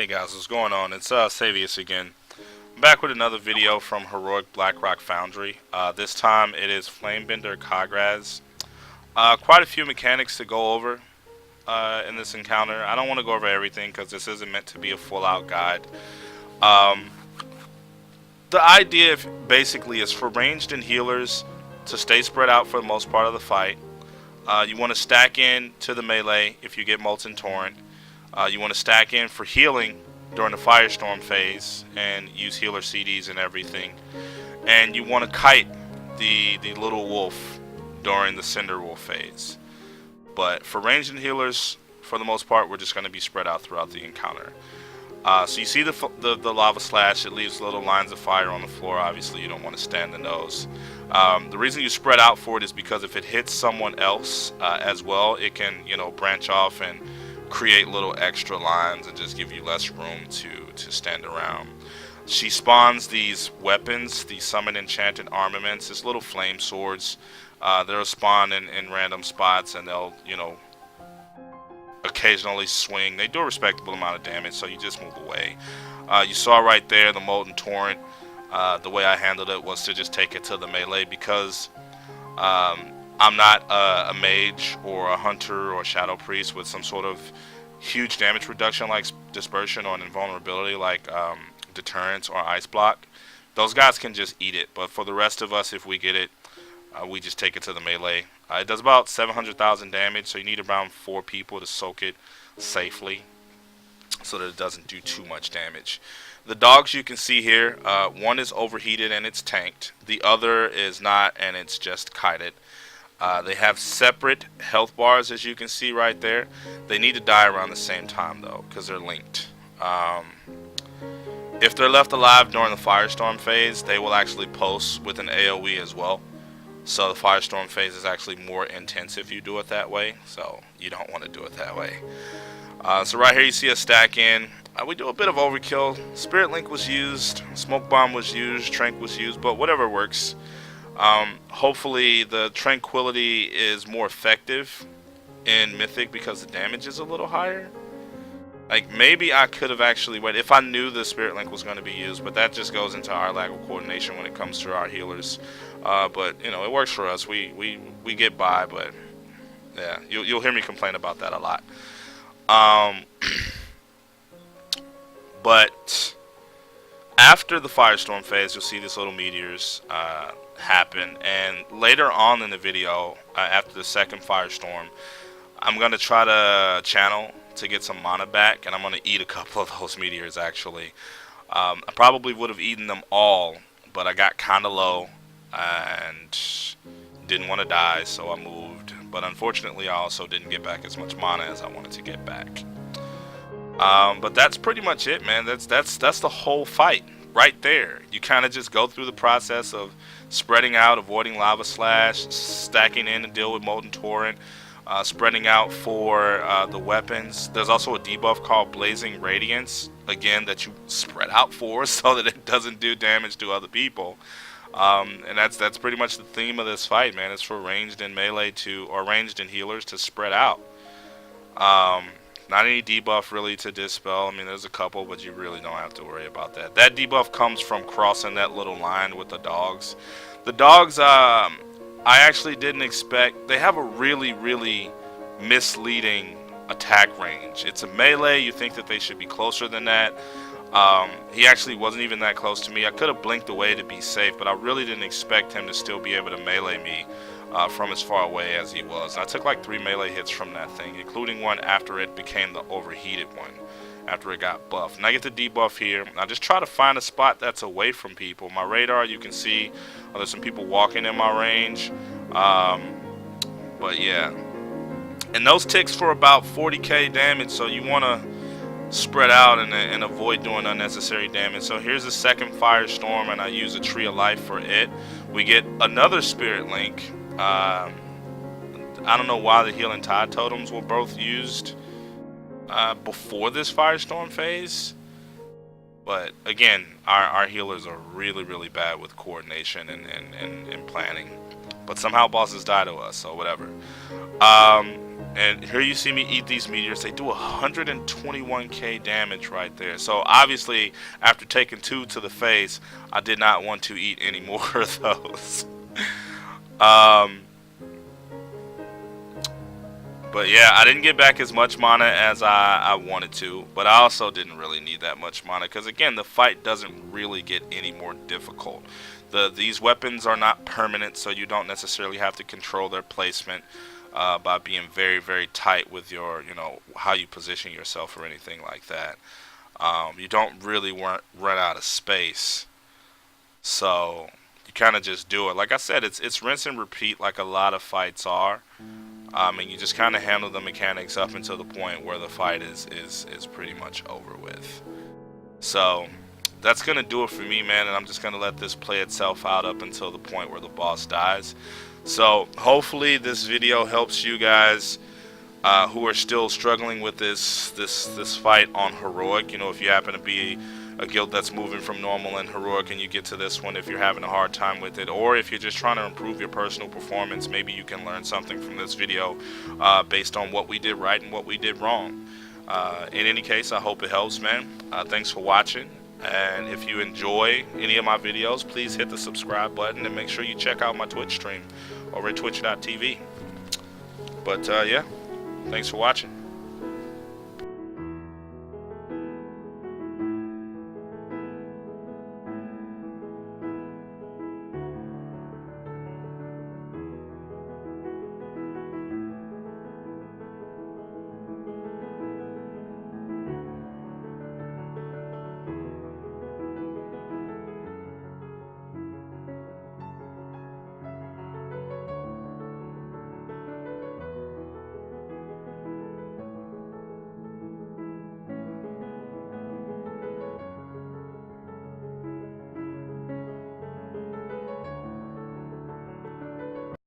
Hey guys, what's going on? It's Savius again. I'm back with another video from Heroic Blackrock Foundry. This time it is Flamebender Cograz. Quite a few mechanics to go over in this encounter. I don't want to go over everything because this isn't meant to be a full-out guide. Um, the idea basically is for ranged and healers to stay spread out for the most part of the fight. You want to stack in to the melee if you get Molten Torrent. You want to stack in for healing during the Firestorm phase and use healer CDs and everything. And you want to kite the little wolf during the Cinder Wolf phase. But for ranged and healers, for the most part, we're just going to be spread out throughout the encounter. So you see the lava slash. It leaves little lines of fire on the floor. Obviously, you don't want to stand in those. The reason you spread out for it is because if it hits someone else as well, it can, branch off and create little extra lines and just give you less room to stand around. She spawns these weapons, these summon enchanted armaments, these little flame swords. They'll spawn in random spots, and they'll, occasionally swing. They do a respectable amount of damage, so you just move away. You saw right there the Molten Torrent. The way I handled it was to just take it to the melee because I'm not a mage or a hunter or a shadow priest with some sort of huge damage reduction like dispersion or an invulnerability like deterrence or ice block. Those guys can just eat it, but for the rest of us, if we get it, we just take it to the melee. It does about 700,000 damage, so you need around 4 people to soak it safely so that it doesn't do too much damage. The dogs you can see here, one is overheated and it's tanked. The other is not, and it's just kited. They have separate health bars, as you can see right there. They need to die around the same time, though, because they're linked. If they're left alive during the Firestorm phase, they will actually post with an AoE as well. So the Firestorm phase is actually more intense if you do it that way, so you don't want to do it that way. So right here you see a stack in. We do a bit of overkill. Spirit Link was used, Smoke Bomb was used, Trank was used, but whatever works. Hopefully the Tranquility is more effective in Mythic because the damage is a little higher. Like, maybe I could have actually waited if I knew the Spirit Link was going to be used, but that just goes into our lack of coordination when it comes to our healers. But, it works for us. We get by, but, yeah, you'll hear me complain about that a lot. But after the Firestorm phase, you'll see these little meteors happen, and later on in the video, after the second Firestorm, I'm going to try to channel to get some mana back, and I'm going to eat a couple of those meteors actually. I probably would have eaten them all, but I got kind of low and didn't want to die, so I moved. But unfortunately I also didn't get back as much mana as I wanted to get back. But that's pretty much it, man. That's the whole fight right there. You kind of just go through the process of spreading out, avoiding lava slash, stacking in to deal with Molten Torrent, spreading out for the weapons. There's also a debuff called Blazing Radiance, again, that you spread out for so that it doesn't do damage to other people. And that's pretty much the theme of this fight, man. It's for ranged and melee or ranged and healers to spread out. Not any debuff really to dispel. I mean, there's a couple, but you really don't have to worry about that. That debuff comes from crossing that little line with the dogs. The dogs, I actually didn't expect. They have a really, really misleading attack range. It's a melee. You think that they should be closer than that. He actually wasn't even that close to me. I could have blinked away to be safe, but I really didn't expect him to still be able to melee me from as far away as he was. And I took like 3 melee hits from that thing, including one after it became the overheated one, after it got buffed. And I get the debuff here. I just try to find a spot that's away from people. My radar, you can see there's some people walking in my range. But yeah. And those ticks for about 40k damage, so you want to spread out and avoid doing unnecessary damage. So here's the second Firestorm, and I use a Tree of Life for it. We get another Spirit Link. I don't know why the Healing Tide Totems were both used before this Firestorm phase. But again, our healers are really, really bad with coordination and planning. But somehow bosses die to us, so whatever. And here you see me eat these meteors. They do 121k damage right there. So obviously, after taking 2 to the face, I did not want to eat any more of those. But yeah, I didn't get back as much mana as I wanted to. But I also didn't really need that much mana. Because again, the fight doesn't really get any more difficult. These weapons are not permanent, so you don't necessarily have to control their placement. By being very, very tight with your, how you position yourself or anything like that. You don't really run out of space. So you kind of just do it. Like I said, it's rinse and repeat like a lot of fights are. And you just kind of handle the mechanics up until the point where the fight is pretty much over with. So that's going to do it for me, man. And I'm just going to let this play itself out up until the point where the boss dies. So hopefully this video helps you guys who are still struggling with this fight on heroic. If you happen to be a guild that's moving from normal and heroic and you get to this one, if you're having a hard time with it, or if you're just trying to improve your personal performance, maybe you can learn something from this video based on what we did right and what we did wrong. In any case, I hope it helps, man. Thanks for watching. And if you enjoy any of my videos, please hit the subscribe button and make sure you check out my Twitch stream over at twitch.tv. But yeah, thanks for watching.